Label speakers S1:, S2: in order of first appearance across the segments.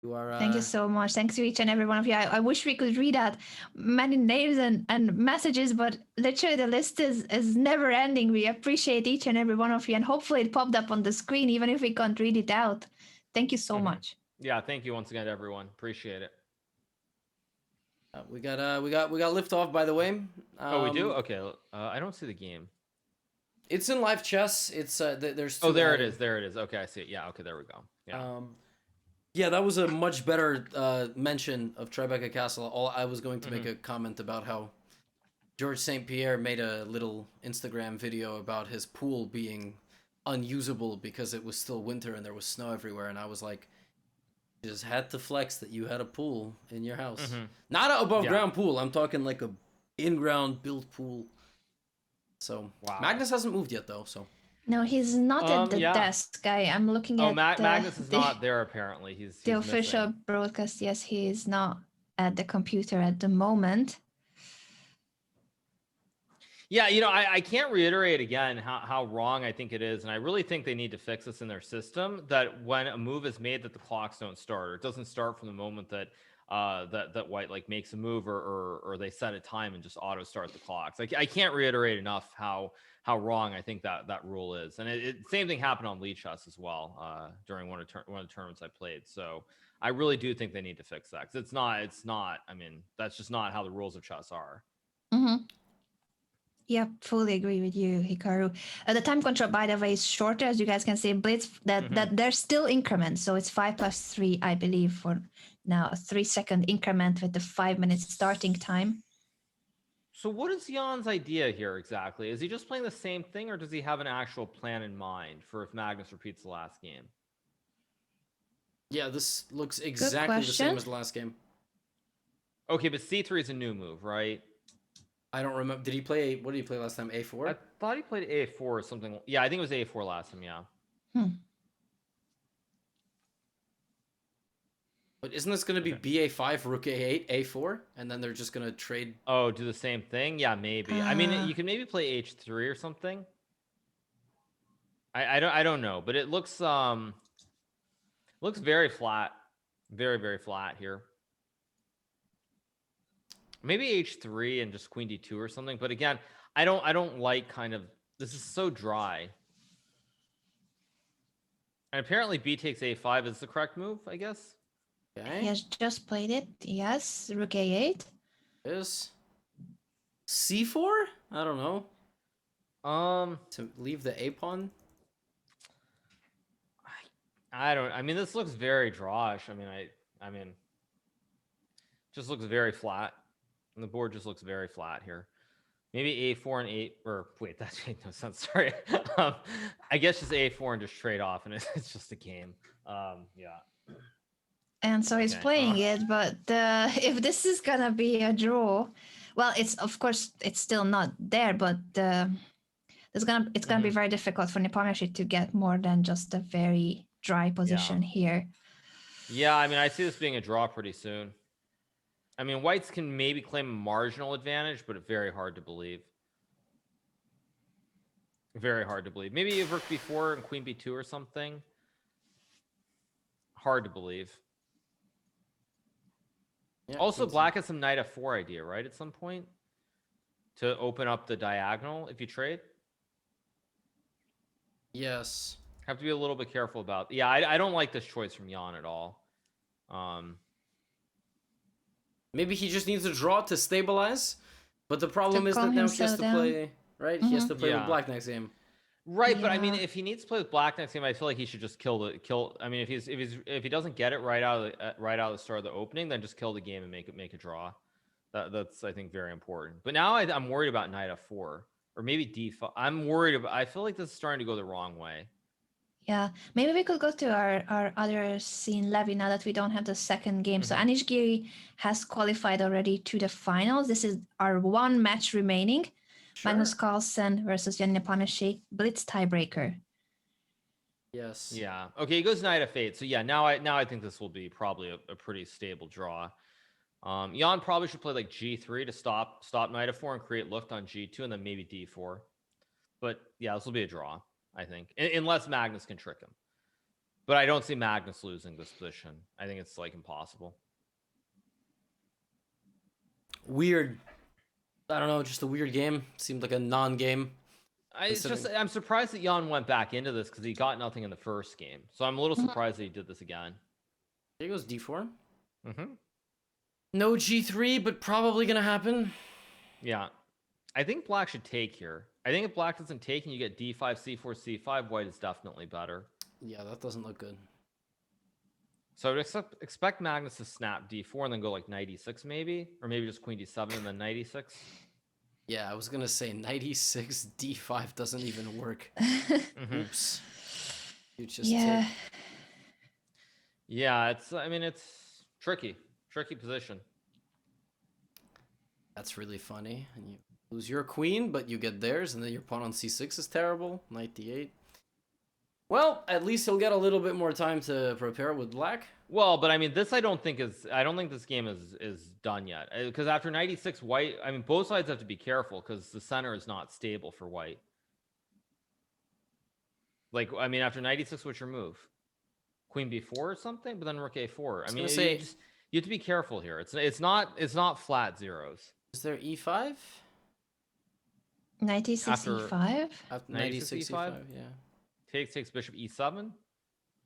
S1: You are.
S2: Thank you so much. Thanks to each and every one of you. I wish we could read out many names and messages, but literally the list is never ending. We appreciate each and every one of you, and hopefully it popped up on the screen, even if we can't read it out. Thank you so much.
S3: Yeah, thank you once again to everyone. Appreciate it.
S1: We got lift off, by the way.
S3: Oh, we do? Okay. I don't see the game.
S1: It's in live chess. It's there's
S3: Oh,
S1: two.
S3: there it is. There it is. Okay, I see it. Yeah. Okay, there we go. Yeah.
S1: Yeah, that was a much better mention of Tribeca Castle. All I was going to make a comment about how George St. Pierre made a little Instagram video about his pool being unusable because it was still winter and there was snow everywhere, and I was like, you just had to flex that you had a pool in your house. Not an above ground pool. I'm talking like a in-ground built pool. So Magnus hasn't moved yet though, so
S2: No, he's not at the desk. I'm looking at
S3: Magnus is not there apparently. He's
S2: the official
S3: missing.
S2: broadcast. Yes, he is not at the computer at the moment.
S3: Yeah, I can't reiterate again how wrong I think it is, and I really think they need to fix this in their system, that when a move is made that the clocks don't start, or it doesn't start from the moment that that white like makes a move, or they set a time and just auto start the clocks. Like I can't reiterate enough how wrong I think that rule is. And same thing happened on Lead Chess as well during one of the tournaments I played. So I really do think they need to fix that, because it's not. I mean, that's just not how the rules of chess are.
S2: Yeah, fully agree with you, Hikaru. The time control, by the way, is shorter, as you guys can see. Blitz that there's still increments, so it's 5+3, I believe, for now, a 3-second increment with the 5 minutes starting time.
S3: So what is Jan's idea here exactly? Is he just playing the same thing, or does he have an actual plan in mind for if Magnus repeats the last game?
S1: yeah, this looks exactly the same as the last game.
S3: Okay, but C3 is a new move, right?
S1: I don't remember. Did he play? What did he play last time? A4?
S3: I thought he played A4 or something. Yeah, I think it was A4 last time. Yeah.
S1: But isn't this going to be BA5, Rook A8, A4, and then they're just going to trade?
S3: Oh, do the same thing? Yeah, maybe. I mean, you can maybe play H3 or something. I don't know, but it looks very flat, very flat here. Maybe H3 and just Queen D2 or something. But again, I don't like kind of, this is so dry. And apparently B takes A5 is the correct move, I guess.
S2: Okay. He has just played it. Yes, Rook A8.
S1: Is C4? I don't know. To leave the A pawn.
S3: I mean, this looks very drawish. I mean, just looks very flat. And the board just looks very flat here. Maybe A4 and 8, or wait, that made no sense. Sorry. I guess just A4 and just trade off, and it's just a game. Yeah.
S2: And so he's playing it, but if this is gonna be a draw, well, it's of course it's still not there, but it's gonna be very difficult for Nepomniachtchi to get more than just a very dry position here.
S3: Yeah, I mean, I see this being a draw pretty soon. I mean, whites can maybe claim a marginal advantage, but it's very hard to believe. Very hard to believe. Maybe Rook B4 and Queen B2 or something. Hard to believe. Yeah, also, Black has some Knight F4 idea, right? At some point to open up the diagonal if you trade.
S1: Yes.
S3: Have to be a little bit careful about. Yeah, I don't like this choice from Jan at all.
S1: Maybe he just needs a draw to stabilize, but the problem is that now he has to play, right? He has to play with Black next game.
S3: Right, but I mean, if he needs to play with Black next game, I feel like he should just kill. I mean, if he doesn't get it right out of the start of the opening, then just kill the game and make a draw. That's I think very important. But now I'm worried about Knight F4 or maybe D5. I'm worried about. I feel like this is starting to go the wrong way.
S2: Yeah, maybe we could go to our other scene, Levy, now that we don't have the second game. So Anish Giri has qualified already to the finals. This is our one match remaining. Sure. Magnus Carlsen versus Jan Nepomniachtchi, Blitz tiebreaker.
S1: Yes.
S3: Yeah. Okay, he goes Knight F8. So yeah, now I think this will be probably a pretty stable draw. Jan probably should play like G3 to stop Knight F4 and create Luft on G2 and then maybe D4. But yeah, this will be a draw, I think, unless Magnus can trick him. But I don't see Magnus losing this position. I think it's like impossible.
S1: Weird. I don't know, just a weird game. Seemed like a non-game.
S3: I'm surprised that Jan went back into this because he got nothing in the first game. So I'm a little surprised that he did this again.
S1: There goes d4.
S3: Mm-hmm.
S1: No g3, but probably gonna happen.
S3: Yeah. I think black should take here. I think if black doesn't take and you get d5, c4, c5, white is definitely better.
S1: Yeah, that doesn't look good.
S3: So I would expect Magnus to snap d4 and then go like knight e6 maybe, or maybe just queen d7 and then knight e6.
S1: Yeah, I was gonna say knight e6, d5 doesn't even work. Oops. You just
S2: Yeah.
S1: take.
S3: Yeah, it's tricky position.
S1: That's really funny. And you lose your queen, but you get theirs, and then your pawn on c6 is terrible. Knight d8. Well, at least he'll get a little bit more time to prepare with black.
S3: Well, but I mean, I don't think this game is done yet. Because after knight e6, white, I mean, both sides have to be careful because the center is not stable for white. Like, I mean, after knight e6, what's your move? Queen b4 or something, but then rook a4. I mean, you have to be careful here. It's not flat zeros.
S1: Is there e5?
S2: Knight e6, e5?
S1: After knight e6, e5, yeah.
S3: Takes bishop e7.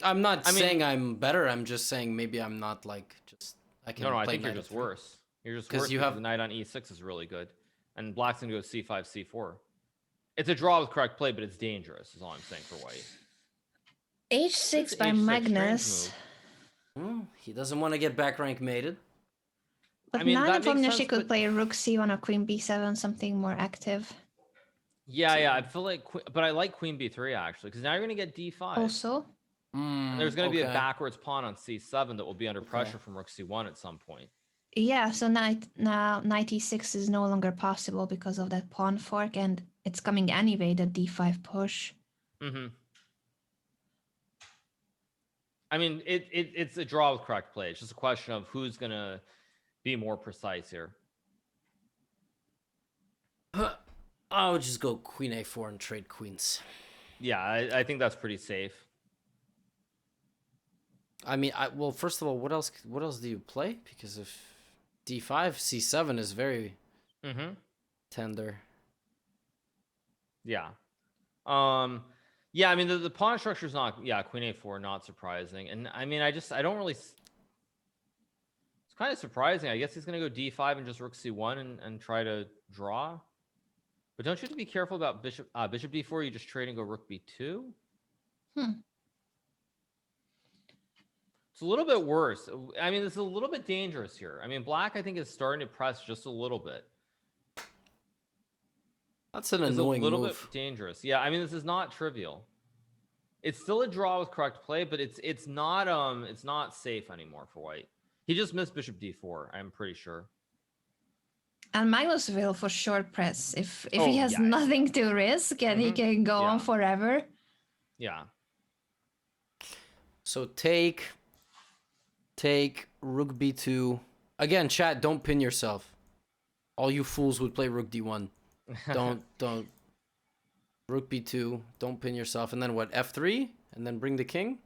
S1: I'm not saying I'm better. I'm just saying maybe I'm not like just I can.
S3: No,
S1: play
S3: I think you're
S1: knight
S3: just
S1: f3.
S3: worse. You're just worse
S1: you
S3: because
S1: have
S3: the knight on e6 is really good, and black's gonna go c5, c4. It's a draw with correct play, but it's dangerous. Is all I'm saying for white.
S2: h6 by
S3: H6
S2: Magnus.
S1: He doesn't want to get back rank mated.
S2: But
S3: I mean,
S2: now
S3: that makes
S2: Nepomniachtchi
S3: sense,
S2: could
S3: but-
S2: play rook c1 or queen b7, something more active.
S3: Yeah. I feel like, but I like queen b3 actually, because now you're gonna get d5.
S2: Also,
S3: And there's gonna be a
S1: okay.
S3: backwards pawn on c7 that will be under pressure from rook c1 at some point.
S2: yeah, so knight e6 is no longer possible because of that pawn fork, and it's coming anyway, the d5 push.
S3: Mm-hmm. I mean, it's a draw with correct play. It's just a question of who's gonna be more precise here.
S1: I would just go queen a4 and trade queens.
S3: Yeah, I think that's pretty safe.
S1: I mean, well, first of all, what else do you play? Because if d5, c7 is very tender.
S3: Yeah. Yeah, I mean, the pawn structure is not, queen a4, not surprising. And I mean, I don't really, it's kind of surprising. I guess he's going to go d5 and just rook c1 and try to draw. But don't you have to be careful about bishop d4? You just trade and go rook b2? It's a little bit worse. I mean, this is a little bit dangerous here. I mean, black, I think, is starting to press just a little bit.
S1: That's an annoying
S3: a little
S1: move.
S3: bit dangerous. Yeah, I mean, this is not trivial. It's still a draw with correct play, but it's not safe anymore for white. He just missed bishop d4, I'm pretty sure.
S2: And Magnus will for sure press if he has
S3: yeah.
S2: nothing to risk and he can go on forever.
S3: Yeah.
S1: So take rook b2. Again, chat, don't pin yourself. All you fools would play rook d1. Don't. Rook b2. Don't pin yourself. And then what? f3, and then bring the king.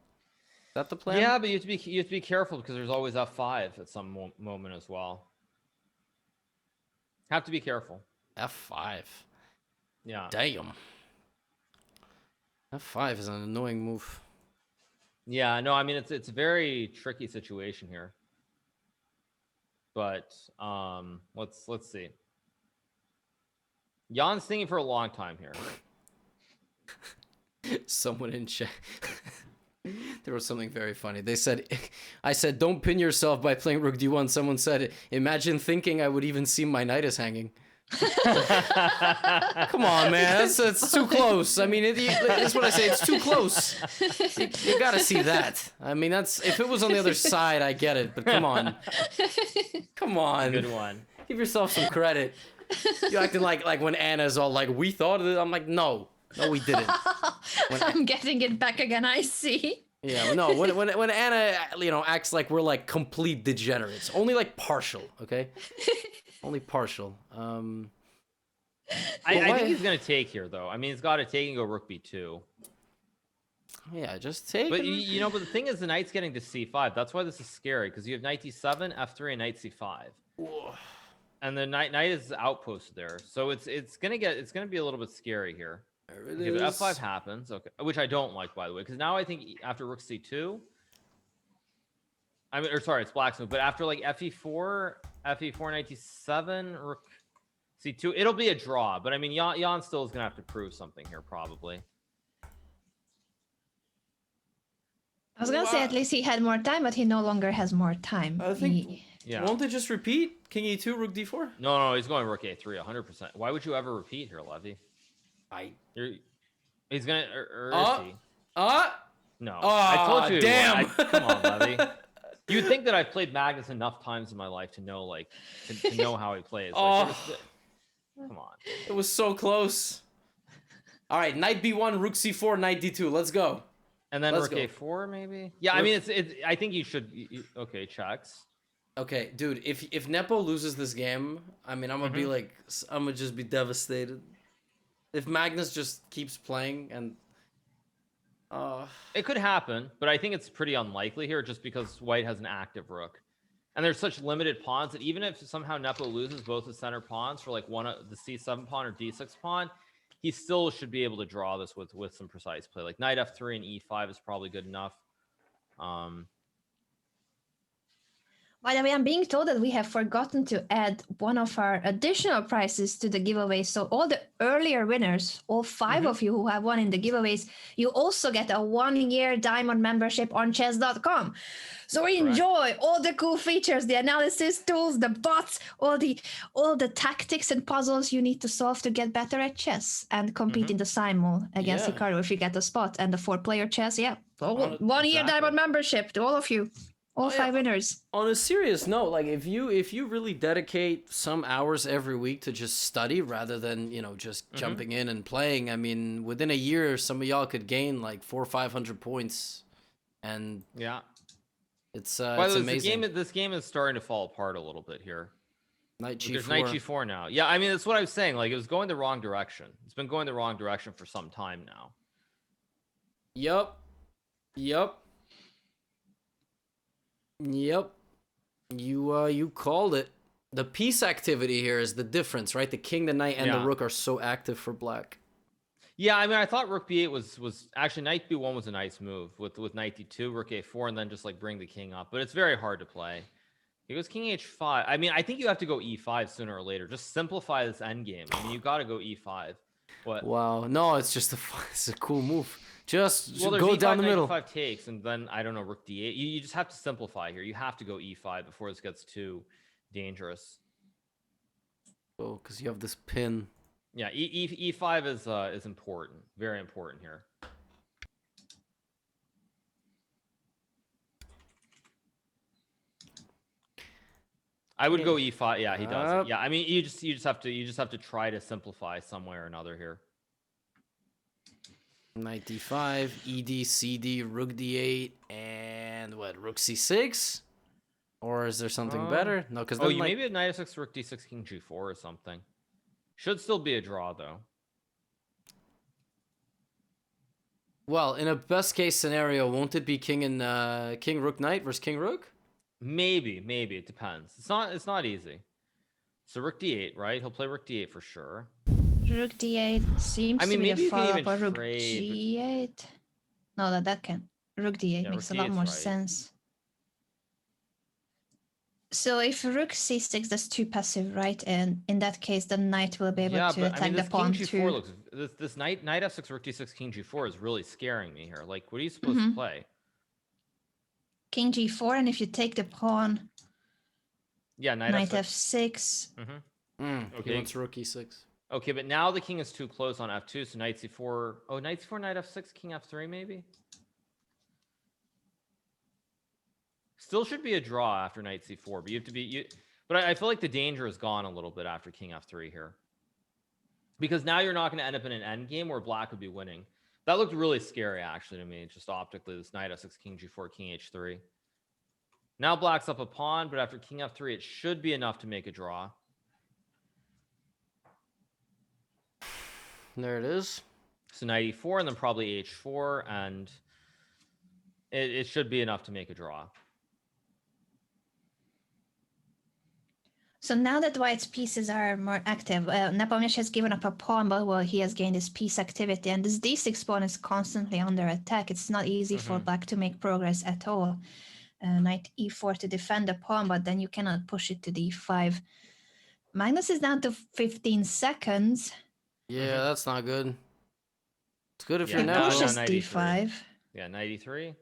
S1: Is that the plan?
S3: Yeah, but you have to be careful because there's always f5 at some moment as well. Have to be careful.
S1: f5.
S3: Yeah.
S1: Damn. f5 is an annoying move.
S3: Yeah. No, I mean it's a very tricky situation here. But let's see. Jan's thinking for a long time here.
S1: Someone in chat. There was something very funny. They said, I said, don't pin yourself by playing rook d1. Someone said, imagine thinking I would even see my knight as hanging. Come on, man. That's too close. I mean, that's what I say. It's too close. You gotta see that. I mean, if it was on the other side, I get it. But come on. Come on.
S3: Good one.
S1: Give yourself some credit. You're acting like when Anna's all like, we thought of it. I'm like, no, we didn't.
S2: I'm getting it back again, I see.
S1: Yeah, no, when Anna, acts like we're like complete degenerates. Only like partial, okay? Only partial.
S3: I think he's gonna take here though. I mean, he's got to take and go rook b2.
S1: Yeah, just take
S3: But
S1: it.
S3: you know, but the thing is, the knight's getting to c5. That's why this is scary, because you have knight d7, f3, and knight c5.
S1: Whoa.
S3: And the knight is outpost there, so it's gonna be a little bit scary here.
S1: There it
S3: Okay, but
S1: is.
S3: f5 happens, okay, which I don't like, by the way, because now I think after rook c2, I mean, or sorry, it's black's move, but after like fe4, knight d7, rook c2, it'll be a draw. But I mean, Jan still is gonna have to prove something here, probably.
S2: I was gonna say at least he had more time, but he no longer has more time.
S1: I think.
S3: Yeah.
S1: Won't they just repeat King E2, Rook D4?
S3: No, he's going rook a3, 100%. Why would you ever repeat here, Levy? He's gonna, or is he? No. I told you.
S1: Damn.
S3: Come on, Levy. You'd think that I've played Magnus enough times in my life to know, like, to know how he plays. Like, come on.
S1: It was so close. All right, knight B1, Rook C4, knight D2. Let's go.
S3: And then rook a4, maybe. Yeah, I mean, it's. I think you should. Okay, checks.
S1: Okay, dude. If Nepo loses this game, I mean, I'm gonna be like, I'm gonna just be devastated. If Magnus just keeps playing and.
S3: It could happen, but I think it's pretty unlikely here, just because White has an active rook, and there's such limited pawns that even if somehow Nepo loses both the center pawns for like one of the c7 pawn or d6 pawn, he still should be able to draw this with some precise play. Like knight f3 and e5 is probably good enough.
S2: By the way, I'm being told that we have forgotten to add one of our additional prizes to the giveaway. So all the earlier winners, all 5 of you who have won in the giveaways, you also get a 1-year diamond membership on chess.com. So enjoy all the cool features, the analysis tools, the bots, all the tactics and puzzles you need to solve to get better at chess and compete in the simul against Hikaru if you get a spot, and the 4-player chess. Yeah, 1-year diamond membership to all of you. All 5 winners.
S1: On a serious note, like if you really dedicate some hours every week to just study rather than, you know, just jumping in and playing, I mean, within a year, some of y'all could gain like 400 or 500 points, and
S3: yeah,
S1: it's
S3: amazing. This game is starting to fall apart a little bit here.
S1: Knight G4.
S3: There's knight G4 now. Yeah, I mean, that's what I was saying. Like, it was going the wrong direction. It's been going the wrong direction for some time now.
S1: Yep. You called it. The piece activity here is the difference, right? The king, the knight, and the rook are so active for black.
S3: Yeah, I mean, I thought rook b8 was actually knight b1 was a nice move with knight d2, rook a4, and then just like bring the king up. But it's very hard to play. He goes king h5. I mean, I think you have to go e5 sooner or later. Just simplify this endgame. I mean, you got to go e5. What?
S1: Wow, no, it's just it's a cool move. Just go
S3: E5,
S1: down the middle.
S3: E5 takes, and then I don't know, rook d8. You just have to simplify here. You have to go e5 before this gets too dangerous.
S1: Oh, because you have this pin.
S3: Yeah, e5 is important, very important here. I would go e5. Yeah, he does it. Yeah, I mean, you just have to try to simplify some way or another here.
S1: Knight d5, ed, cd, rook d8, and what? Rook c6? Or is there something better? No, because
S3: maybe a knight f6, rook d6, king g4 or something. Should still be a draw though.
S1: Well, in a best case scenario, won't it be king and king rook knight versus king rook?
S3: Maybe it depends. It's not easy. So rook d8, right? He'll play rook d8 for sure.
S2: Rook d8 seems to be a follow-up on rook g8. No, that can. Rook d8 makes a lot more sense. So if rook c6, that's too passive, right? And in that case, the knight will be able to attack the pawn too.
S3: This knight f6, rook d6, king g4 is really scaring me here. Like, what are you supposed to play?
S2: King g4, and if you take the pawn,
S3: yeah, knight
S2: f6.
S1: Okay, it's rook e6.
S3: Okay, but now the king is too close on f2, so knight c4. Oh, knight c4, knight f6, king f3, maybe. Still should be a draw after knight c4, but you have to be. But I feel like the danger is gone a little bit after king f3 here, because now you're not going to end up in an end game where black would be winning. That looked really scary, actually, to me, just optically. This knight f6, king g4, king h3. Now black's up a pawn, but after king f3, it should be enough to make a draw.
S1: There it is.
S3: So knight e4, and then probably h4, and It should be enough to make a draw.
S2: So now that White's pieces are more active, Nepomniachtchi has given up a pawn, but well, he has gained his piece activity, and this d6 pawn is constantly under attack. It's not easy for Black to make progress at all. Knight e4 to defend the pawn, but then you cannot push it to d5. Magnus is down to 15 seconds.
S1: Yeah, that's not good. It's good if
S3: Yeah,
S1: you're
S2: He
S3: now
S2: pushes
S3: 93.
S2: d5.
S3: Yeah, 93.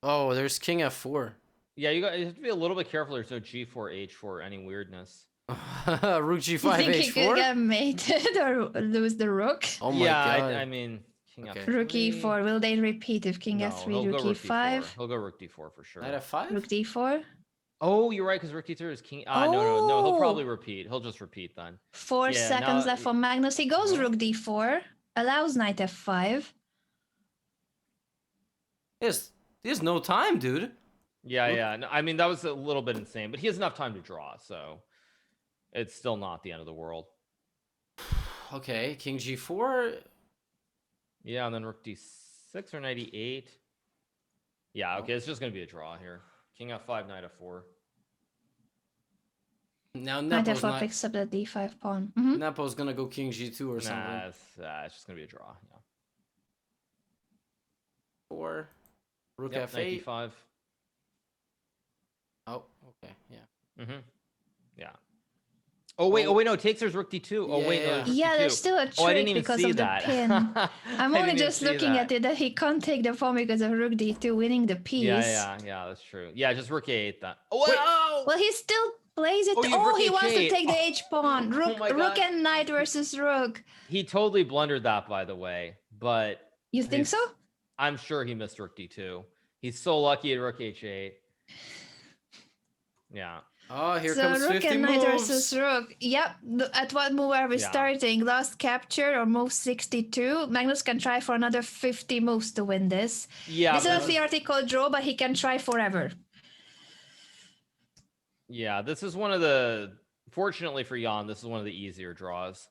S1: Oh, there's king f4.
S3: Yeah, you have to be a little bit careful. There's no g4, h4, any weirdness.
S1: Rook
S2: You
S1: g5,
S2: think he could
S1: h4?
S2: get mated or lose the rook?
S1: Oh my god.
S3: I mean, king
S1: Okay.
S3: f3.
S2: Rook e4. Will they repeat if king
S3: No,
S2: f3,
S3: he'll
S2: rook
S3: go rook
S2: e5?
S3: d4. He'll go rook d4 for sure.
S1: Knight f5?
S2: Rook d4?
S3: Oh, you're right, because rook d3 is king. No, he'll
S2: Oh!
S3: probably repeat. He'll just repeat then.
S2: 4
S3: Yeah,
S2: seconds
S3: now-
S2: left for Magnus. He goes
S3: Uh-huh.
S2: rook d4, allows knight f5.
S1: He has no time, dude.
S3: Yeah. No, I mean, that was a little bit insane, but he has enough time to draw, so it's still not the end of the world.
S1: Okay, king g4.
S3: Yeah, and then rook d6 or knight e8. Yeah, okay, it's just going to be a draw here. King f5, knight f4.
S1: Now
S2: Knight
S1: Nepo's
S2: f4 picks up the d5 pawn. Mhm.
S1: Nepo's gonna go king g2 or something.
S3: Nah, it's just going to be a draw. Yeah.
S1: 4. Rook
S3: Yep, knight
S1: f8.
S3: d5.
S1: Oh, okay, yeah.
S3: Yeah. Oh wait, no, takes there's rook d2. Oh wait, no,
S1: Yeah.
S3: there's rook
S2: Yeah,
S3: d2.
S2: there's still a
S3: Oh, I
S2: trick
S3: didn't even
S2: because
S3: see
S2: of the
S3: that.
S2: pin. I'm
S3: I
S2: only
S3: didn't even
S2: just
S3: see
S2: looking
S3: that.
S2: at it that he can't take the pawn because of rook d2 winning the piece.
S3: Yeah, that's true. Yeah, just rook a8 then. Oh,
S1: Wait.
S3: wow!
S2: Well, he still plays it.
S3: Oh, you rook
S2: He wants to
S3: h8.
S2: take the h pawn. Rook,
S3: my
S2: rook
S3: God.
S2: and knight versus rook.
S3: He totally blundered that, by the way. But
S2: You think so?
S3: I'm sure he missed rook d2. He's so lucky at rook h8. Yeah.
S1: Oh, here
S2: So
S1: comes
S2: rook
S1: 50
S2: and knight
S1: moves.
S2: versus rook. Yep. At what move are we
S3: Yeah.
S2: starting? Last capture or move 62? Magnus can try for another 50 moves to win this.
S3: Yeah.
S2: This is a
S3: but-
S2: theoretical draw, but he can try forever.
S3: Yeah, this is one of the. Fortunately for Jan, this is one of the easier draws,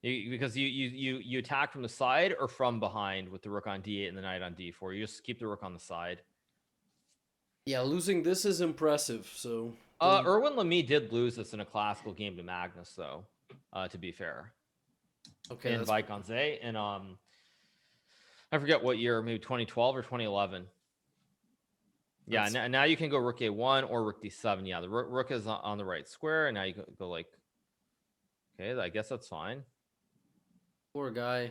S3: because you attack from the side or from behind with the rook on d8 and the knight on d4. You just keep the rook on the side.
S1: Yeah, losing this is impressive. So
S3: Erwin Lamy did lose this in a classical game to Magnus, though. To be fair,
S1: okay,
S3: in
S1: that's
S3: Vaikonze, and I forget what year, maybe 2012 or 2011. Yeah, now you can go rook a1 or rook d7. Yeah, the rook is on the right square, and now you go like, okay, I guess that's fine.
S1: poor guy.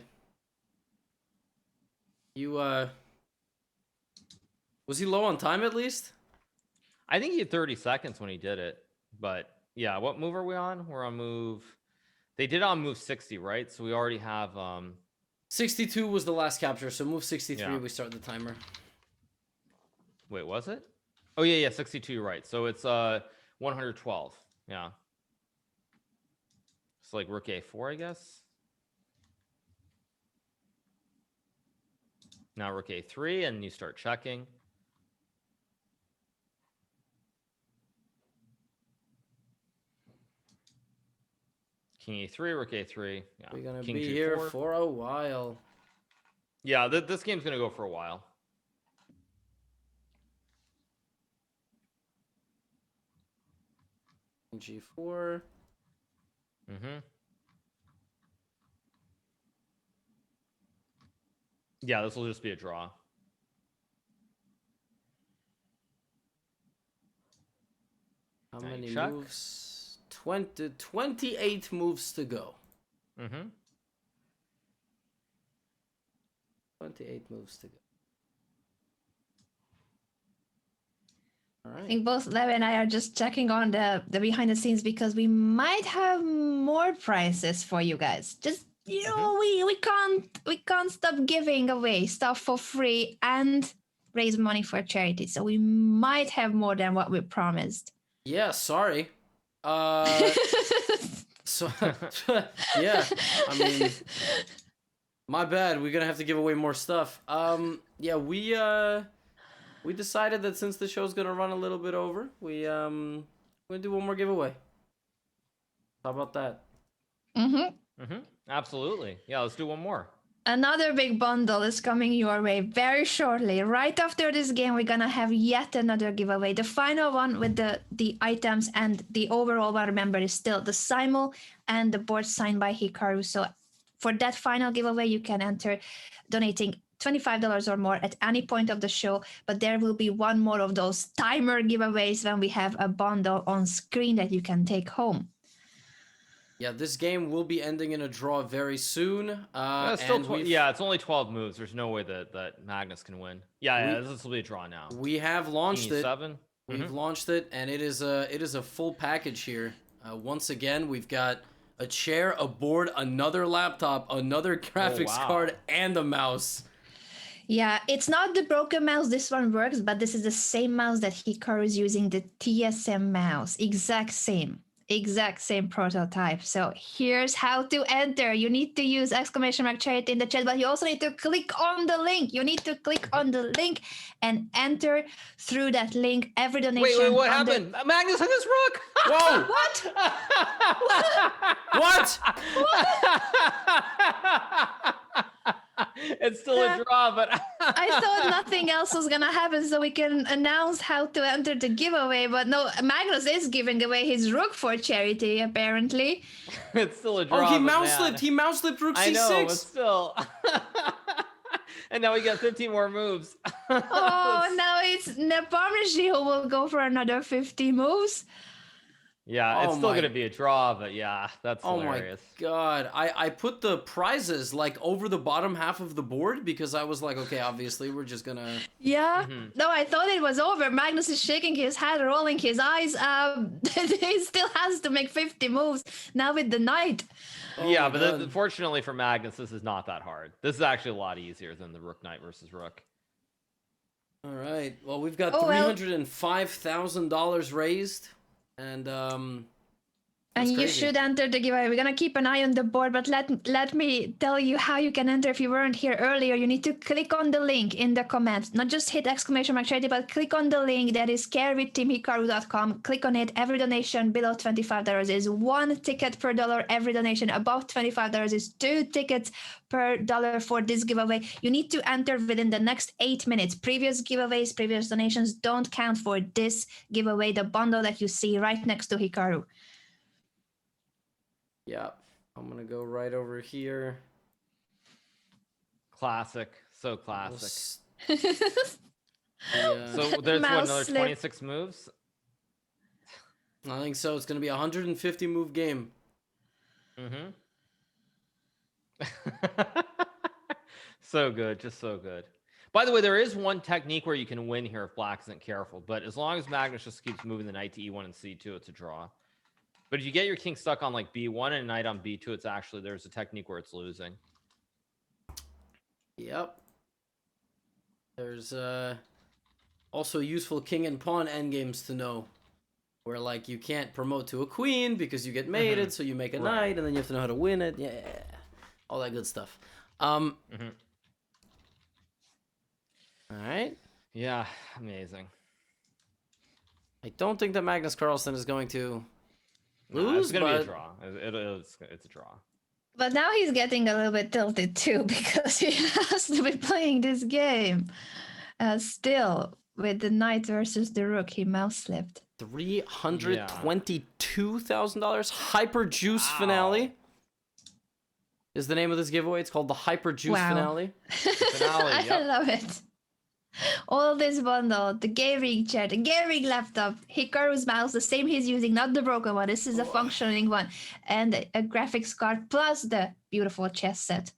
S1: You was he low on time at least?
S3: I think he had 30 seconds when he did it, but yeah, what move are we on? We're on move. They did on move 60, right? So we already have
S1: 62 was the last capture, so move 63.
S3: Yeah.
S1: We start the timer.
S3: Wait, was it? Oh yeah, 62, right. So it's 112. Yeah. It's like rook a4, I guess. Now rook a3, and you start checking. King e3, rook a3. Yeah.
S1: We're gonna
S3: King
S1: be
S3: G4.
S1: here for a while.
S3: Yeah, this game's gonna go for a while.
S1: G4.
S3: Mm-hmm. Yeah, this will just be a draw.
S1: How
S3: Now you
S1: many
S3: check.
S1: moves? 28 moves to go.
S3: Mm-hmm.
S1: 28 moves to go. All
S2: I
S1: right.
S2: think both Levy and I are just checking on the behind the scenes because we might have more prizes for you guys. Just we can't stop giving away stuff for free and raise money for charity. So we might have more than what we promised.
S1: Yeah, sorry. So yeah, I mean, my bad. We're gonna have to give away more stuff. Yeah, we decided that since the show's gonna run a little bit over, we're gonna do one more giveaway. How about that?
S2: Mm-hmm.
S3: Mm-hmm. Absolutely. Yeah, let's do one more.
S2: Another big bundle is coming your way very shortly. Right after this game, we're gonna have yet another giveaway. The final one with the items and the overall one, remember, is still the Simul and the board signed by Hikaru. So for that final giveaway, you can enter donating $25 or more at any point of the show, but there will be one more of those timer giveaways when we have a bundle on screen that you can take home.
S1: Yeah, this game will be ending in a draw very soon.
S3: It's only 12 moves. There's no way that Magnus can win. This will be a draw now.
S1: We have launched it.
S3: 7.
S1: We've launched it, and it is a full package here. Once again, we've got a chair, a board, another laptop, another graphics card, and a mouse.
S2: Yeah, it's not the broken mouse. This one works, but this is the same mouse that Hikaru is using, the TSM mouse. Exact same prototype. So here's how to enter. You need to use !charity in the chat, but you also need to click on the link. You need to click on the link and enter through that link. Every donation.
S3: Wait, what happened? Magnus hit his rook.
S1: Whoa!
S2: What?
S3: It's still a draw, but
S2: I thought nothing else was gonna happen, so we can announce how to enter the giveaway. But no, Magnus is giving away his rook for charity, apparently.
S3: It's still a draw.
S1: Oh, he mouse slipped. He mouse slipped rook c6.
S3: I know, but still. And now we got 15 more moves.
S2: Oh, now it's Nepomniachtchi who will go for another 50 moves.
S3: Yeah, it's still going to be a draw, but yeah, that's hilarious.
S1: Oh my god. I put the prizes like over the bottom half of the board because I was like, okay, obviously we're just going to...
S2: Yeah. No, I thought it was over. Magnus is shaking his head, rolling his eyes. He still has to make 50 moves now with the knight.
S3: Yeah, but unfortunately for Magnus, this is not that hard. This is actually a lot easier than the rook knight versus rook.
S1: All right. Well, we've got $305,000 raised. And
S2: you should enter the giveaway. We're gonna keep an eye on the board, but let me tell you how you can enter if you weren't here earlier. You need to click on the link in the comments. Not just hit !charity, but click on the link that is carewithteamhikaru.com. Click on it. Every donation below $25 is 1 ticket per dollar. Every donation above $25 is 2 tickets per dollar for this giveaway. You need to enter within the next 8 minutes. Previous giveaways, previous donations don't count for this giveaway, the bundle that you see right next to Hikaru.
S1: Yeah, I'm going to go right over here.
S3: Classic. So classic.
S1: Yeah.
S3: So there's another 26 moves?
S1: I think so. It's going to be a 150 move game.
S3: So good. Just so good. By the way, there is one technique where you can win here if black isn't careful, but as long as Magnus just keeps moving the knight to e1 and c2, it's a draw. But if you get your king stuck on like b1 and knight on b2, it's actually, there's a technique where it's losing.
S1: Yep. There's also useful king and pawn endgames to know, where like you can't promote to a queen because you get mated, so you make a knight, and then you have to know how to win it. Yeah, all that good stuff. All right.
S3: Yeah, amazing.
S1: I don't think that Magnus Carlsen is going to
S3: lose, it's going to be a draw. It's a draw.
S2: But now he's getting a little bit tilted too because he has to be playing this game. Still, with the knight versus the rook, he mouse slipped.
S1: $322,000 Hyper Juice Finale is the name of this giveaway. It's called the Hyper Juice Finale.
S2: I love it. All this bundle, the gaming chair, the gaming laptop, Hikaru's mouse, the same he's using, not the broken one. This is a functioning one, and a graphics card plus the beautiful chess set.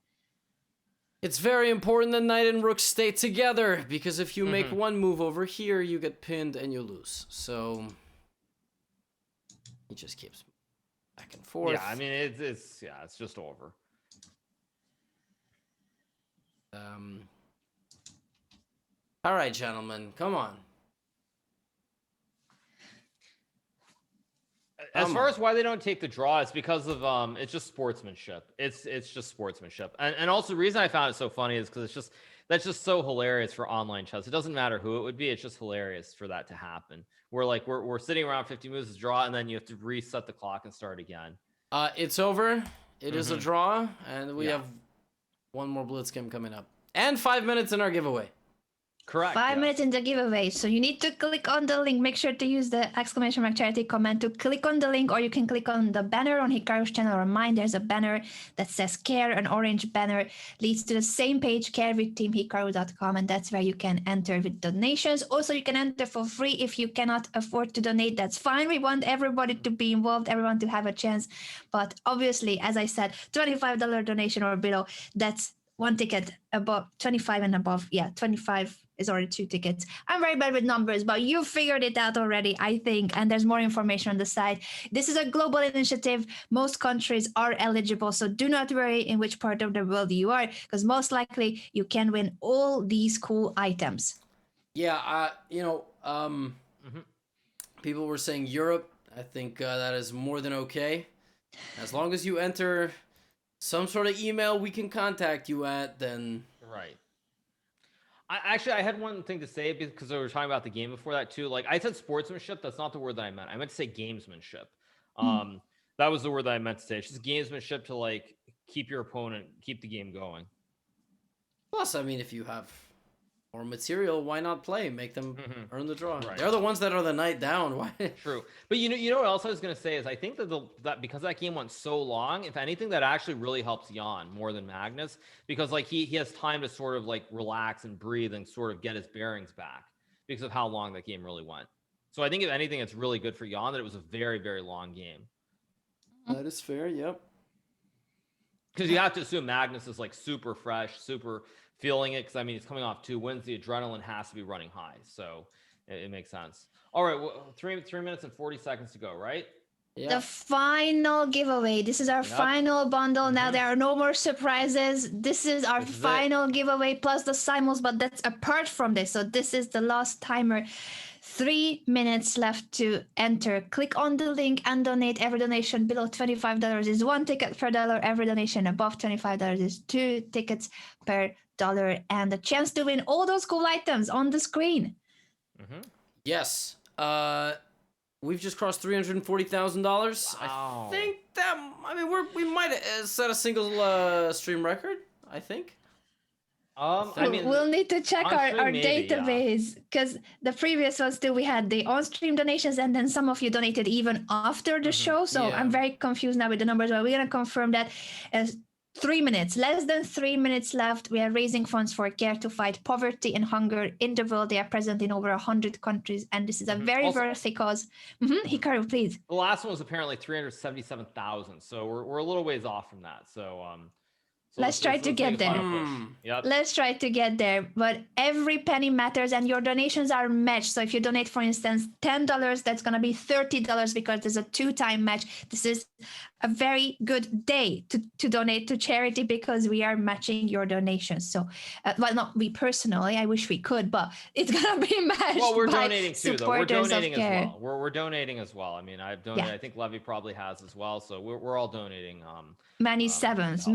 S1: It's very important that knight and rook stay together, because if you make one move over here, you get pinned and you lose. So he just keeps back and forth.
S3: Yeah, I mean it's just over.
S1: All right, gentlemen, come on.
S3: As far as why they don't take the draw, it's because of it's just sportsmanship. It's just sportsmanship, and also the reason I found it so funny is because that's just so hilarious for online chess. It doesn't matter who it would be; it's just hilarious for that to happen. We're sitting around 50 moves to draw, and then you have to reset the clock and start again.
S1: It's over. It is a draw, and we have One more Blitz game coming up. And 5 minutes in our giveaway.
S3: Correct.
S2: 5 minutes in the giveaway. So you need to click on the link. Make sure to use the ! charity comment to click on the link, or you can click on the banner on Hikaru's channel or mine. There's a banner that says care, an orange banner leads to the same page, carewithteamhikaru.com, and that's where you can enter with donations. Also, you can enter for free if you cannot afford to donate. That's fine. We want everybody to be involved, everyone to have a chance. But obviously, as I said, $25 donation or below, that's one ticket. Above 25 and above. Yeah, 25 is already 2 tickets. I'm very bad with numbers, but you figured it out already, I think. And there's more information on the site. This is a global initiative. Most countries are eligible, so do not worry in which part of the world you are, because most likely you can win all these cool items.
S1: Yeah, people were saying Europe. I think that is more than okay. As long as you enter some sort of email we can contact you at, then...
S3: Right. I had one thing to say because we were talking about the game before that too. Like I said sportsmanship, that's not the word that I meant. I meant to say gamesmanship. That was the word that I meant to say. It's just gamesmanship to like keep your opponent, keep the game going.
S1: Plus, I mean, if you have more material, why not play? Make them earn the draw.
S3: Right.
S1: They're the ones that are the night down. Why?
S3: True. But you know what else I was going to say is I think that because that game went so long, if anything, that actually really helps Jan more than Magnus, because like he has time to sort of like relax and breathe and sort of get his bearings back because of how long that game really went. So I think if anything, it's really good for Jan that it was a very, very long game.
S1: That is fair. Yep.
S3: Because you have to assume Magnus is like super fresh, super feeling it. Because I mean, he's coming off 2 wins. The adrenaline has to be running high. So it makes sense. All right. Well, 3 minutes and 40 seconds to go, right?
S2: The final giveaway. This is our final bundle. Now there are no more surprises. This is our final giveaway plus the simuls, but that's apart from this. So this is the last timer. 3 minutes left to enter. Click on the link and donate. Every donation below $25 is 1 ticket per dollar. Every donation above $25 is 2 tickets per dollar. And the chance to win all those cool items on the screen.
S1: Yes. We've just crossed $340,000.
S3: Wow.
S1: I think that, I mean, we might have set a single stream record, I think.
S3: I mean,
S2: we'll need to check our
S3: maybe,
S2: database, because the previous ones too, we had the on-stream donations, and then some of you donated even after the show. So I'm very confused now with the numbers, but we're gonna confirm that as 3 minutes, less than 3 minutes left. We are raising funds for Care to fight poverty and hunger in the world. They are present in over 100 countries, and this is a very worthy cause. Hikaru, please.
S3: The last one was apparently 377,000, so we're a little ways off from that. So
S2: let's try to get there. Let's try to get there. But every penny matters, and your donations are matched. So if you donate, for instance, $10, that's going to be $30 because there's a 2-time match. This is a very good day to donate to charity because we are matching your donations. So, well, not we personally, I wish we could, but it's going to be matched.
S3: Well, we're
S2: by
S3: donating too, though. We're donating as
S2: Care.
S3: well. We're donating as well. I mean, I've donated. I think Levy probably has as well. So we're all donating.
S2: Many sevens.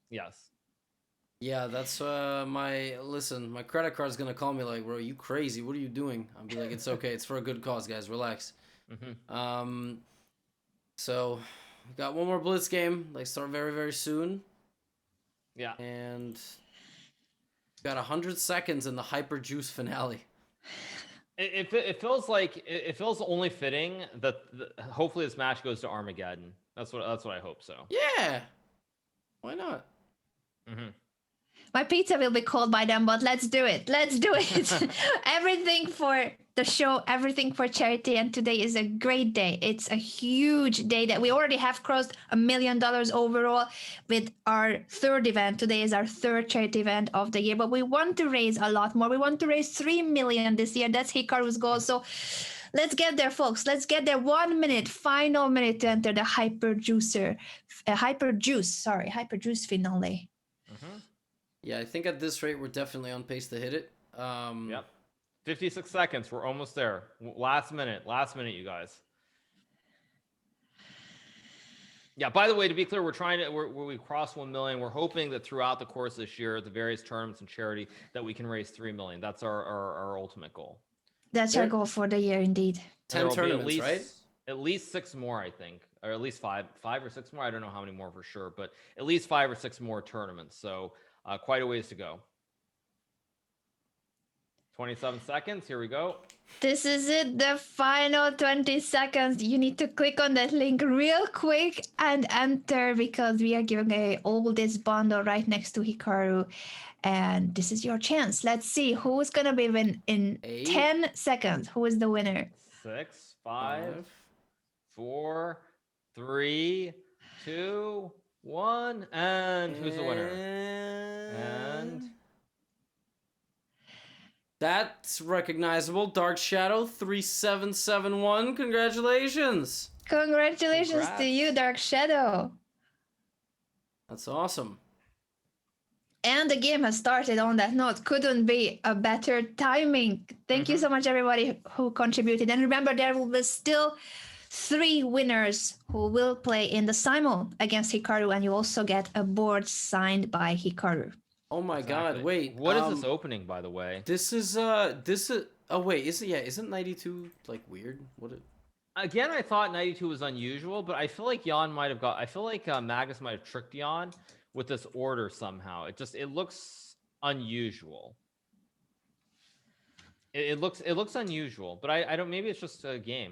S3: Yes.
S1: Yeah, that's my credit card's gonna call me like, bro, you crazy? What are you doing? I'll be like, it's okay, it's for a good cause, guys, relax. So we got one more Blitz game, like start very, very soon.
S3: Yeah.
S1: And got 100 seconds in the Hyper Juice finale.
S3: It feels only fitting that hopefully this match goes to Armageddon. That's what I hope so.
S1: Yeah. Why not?
S2: My pizza will be cold by then, but let's do it. Everything for the show, everything for charity, and today is a great day. It's a huge day that we already have crossed $1 million overall with our 3rd event. Today is our 3rd charity event of the year, but we want to raise a lot more. We want to raise 3 million this year. That's Hikaru's goal. So let's get there, folks. Let's get there. 1 minute, final minute to enter the Hyper Juice finale.
S1: Yeah, I think at this rate, we're definitely on pace to hit it.
S3: 56 seconds. We're almost there. Last minute, you guys. Yeah, by the way, to be clear, we crossed 1 million. We're hoping that throughout the course of this year, the various tournaments and charity, that we can raise 3 million. That's our ultimate goal.
S2: That's our goal for the year, indeed.
S1: 10 tournaments, right?
S3: At least 6 more, I think. or at least five or six more. I don't know how many more for sure, but at least 5 or 6 more tournaments. So quite a ways to go. 27 seconds. Here we go.
S2: This is it, the final 20 seconds. You need to click on that link real quick and enter, because we are giving away all this bundle right next to Hikaru. And this is your chance. Let's see who's going to be in 10 seconds. Who is the winner?
S3: 6, 5, 4, 3, 2, 1. And who's the winner? And
S1: that's recognizable. Dark Shadow 3771. Congratulations.
S2: Congratulations to you, Dark Shadow.
S1: That's awesome.
S2: And the game has started on that note. Couldn't be a better timing. Thank you so much, everybody who contributed. And remember, there will be still 3 winners who will play in the Simul against Hikaru, and you also get a board signed by Hikaru.
S1: Oh my God! Wait,
S3: what is this opening, by the way?
S1: This is oh wait, isn't 92 like weird?
S3: Again, I thought 92 was unusual, but I feel like Jan might have got. I feel like Magnus might have tricked Jan with this order somehow. It looks unusual. It looks unusual, but I don't. Maybe it's just a game.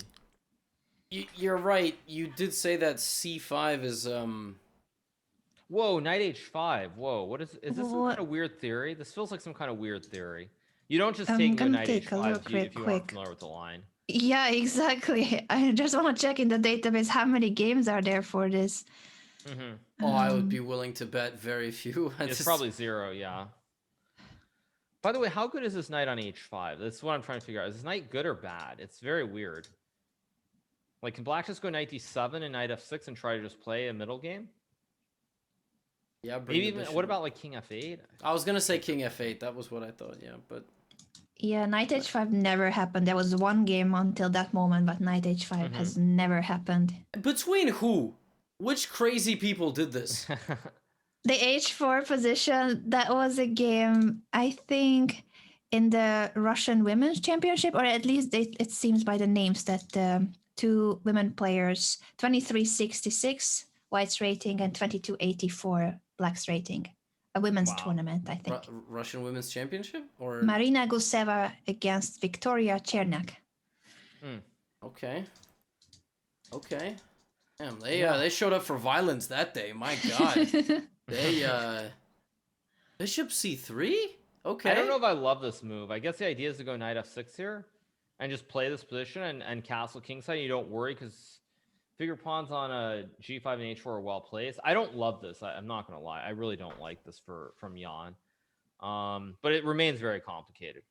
S1: You're right. You did say that C5 is
S3: Whoa, knight h5. Whoa, what is this? Some kind of weird theory? This feels like some kind of weird theory. You don't just take no knight h5 if you aren't familiar with the line.
S2: Yeah, exactly. I just want to check in the database how many games are there for this.
S1: Oh, I would be willing to bet very few.
S3: It's probably 0, yeah. By the way, how good is this knight on h5? That's what I'm trying to figure out. Is this knight good or bad? It's very weird. Like, can black just go knight d7 and knight f6 and try to just play a middle game?
S1: Yeah,
S3: maybe even, what about like king f8?
S1: I was gonna say king f8. That was what I thought. Yeah, but
S2: yeah, knight h5 never happened. There was one game until that moment, but knight h5 has never happened.
S1: Between who? Which crazy people did this?
S2: The h4 position, that was a game, I think, in the Russian Women's Championship, or at least it seems by the names that 2 women players, 2366 white's rating and 2284 black's rating. A women's tournament, I think.
S1: Russian Women's Championship? Or
S2: Marina Guseva against Victoria Chernak.
S1: Okay. Damn, they showed up for violence that day. My God. They Bishop c3? Okay.
S3: I don't know if I love this move. I guess the idea is to go knight f6 here and just play this position and castle kingside. You don't worry because figure pawns on a g5 and h4 are well placed. I don't love this. I'm not gonna lie. I really don't like this from Jan. But it remains very complicated.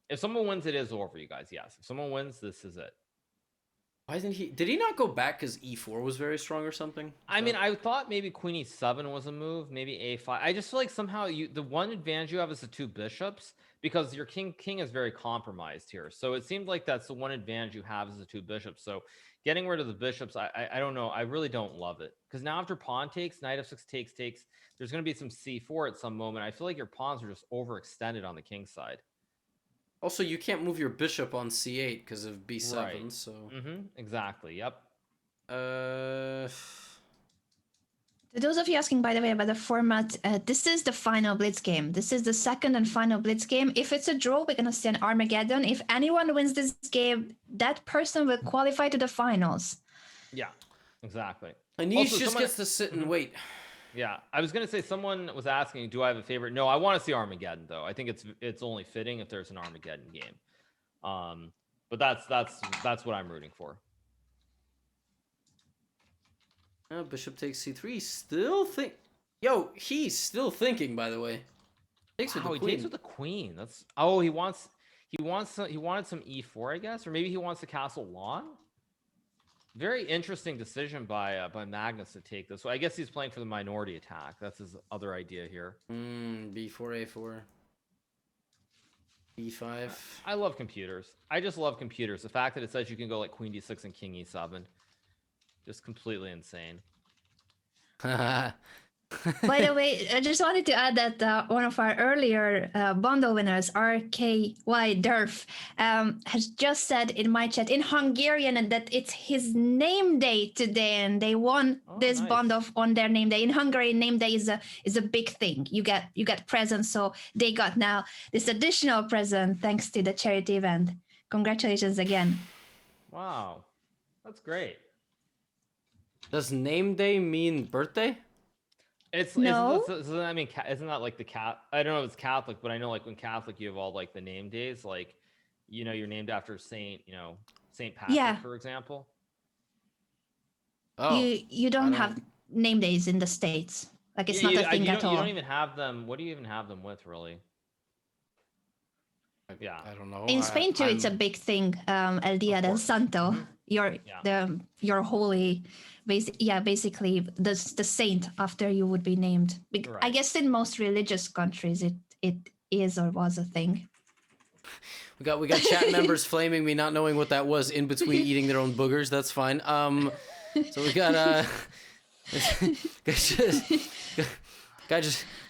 S3: If someone wins, it is over for you guys. Yes. If someone wins, this is it.
S1: Why did he not go back because e4 was very strong or something?
S3: I mean, I thought maybe queen e7 was a move, maybe a5. I just feel like somehow the one advantage you have is the 2 bishops because your king is very compromised here. So it seemed like that's the one advantage you have is the 2 bishops. So getting rid of the bishops, I don't know. I really don't love it because now after pawn takes, knight f6 takes, there's going to be some c4 at some moment. I feel like your pawns are just overextended on the king side.
S1: Also, you can't move your bishop on c8 because of b7,
S3: right.
S1: So...
S3: Exactly, yep.
S2: To those of you asking, by the way, about the format, this is the final Blitz game. This is the second and final Blitz game. If it's a draw, we're going to see an Armageddon. If anyone wins this game, that person will qualify to the finals.
S3: Yeah, exactly.
S1: Anish just gets to sit and wait.
S3: Yeah, I was going to say someone was asking, do I have a favorite? No, I want to see Armageddon, though. I think it's only fitting if there's an Armageddon game. But that's what I'm rooting for.
S1: Bishop takes c3. He's still thinking, by the way. Takes with the queen.
S3: He takes with the queen. That's he wanted some e4, I guess, or maybe he wants the castle long. Very interesting decision by Magnus to take this. So I guess he's playing for the minority attack. That's his other idea here.
S1: b4, a4, e5.
S3: I love computers. I just love computers. The fact that it says you can go like queen d6 and king e7. Just completely insane.
S2: By the way, I just wanted to add that one of our earlier bundle winners, RKY Derf, has just said in my chat in Hungarian and that it's his name day today, and they won this
S3: nice.
S2: bundle on their name day. In Hungary, name day is a big thing. You get presents, so they got now this additional present thanks to the charity event. Congratulations again.
S3: Wow, that's great.
S1: Does name day mean birthday?
S3: It's
S2: No.
S3: I mean, isn't that like the cat? I don't know if it's Catholic, but I know like when Catholic, you have all like the name days, like you're named after Saint, Saint Patrick, for example.
S1: Oh,
S2: You don't have name days in the States. Like it's not a thing at all.
S3: You don't even have them. What do you even have them with, really? Yeah,
S1: I don't know.
S2: In Spain too, it's a big thing. El Dia del Santo, your holy, basically the saint after you would be named.
S3: Right.
S2: I guess in most religious countries, it is or was a thing.
S1: We got chat members flaming me, not knowing what that was in between eating their own boogers. That's fine. So we got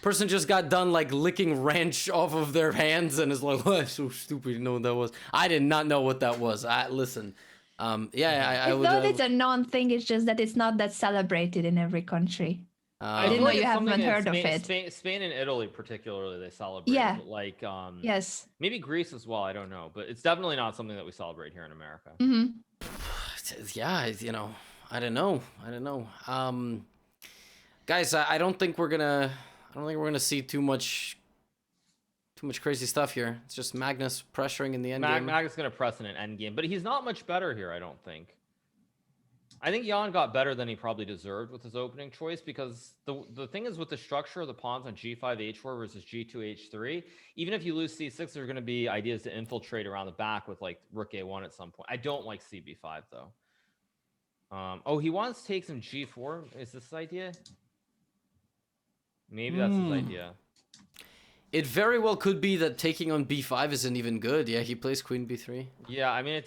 S1: person just got done like licking ranch off of their hands and is like, "Oh, I'm so stupid. You know what that was? I did not know what that was." Listen. I
S2: it's
S1: would.
S2: Not it's a known thing. It's just that it's not that celebrated in every country.
S3: I
S2: didn't know you haven't heard of it.
S3: Spain and Italy, particularly, they celebrate.
S2: Yeah.
S3: But like,
S2: yes.
S3: Maybe Greece as well. I don't know, but it's definitely not something that we celebrate here in America.
S2: Mm-hmm.
S1: Yeah, I don't know. Guys, I don't think we're gonna see too much crazy stuff here. It's just Magnus pressuring in the end game.
S3: Magnus gonna press in an end game, but he's not much better here, I don't think. I think Jan got better than he probably deserved with his opening choice, because the thing is with the structure of the pawns on G5, H4 versus G2, H3, even if you lose C6, there's going to be ideas to infiltrate around the back with like Rook A1 at some point. I don't like CB5 though. Oh, he wants to take some G4. Is this his idea? Maybe that's his idea.
S1: It very well could be that taking on B5 isn't even good. Yeah, he plays Queen B3.
S3: Yeah, I mean,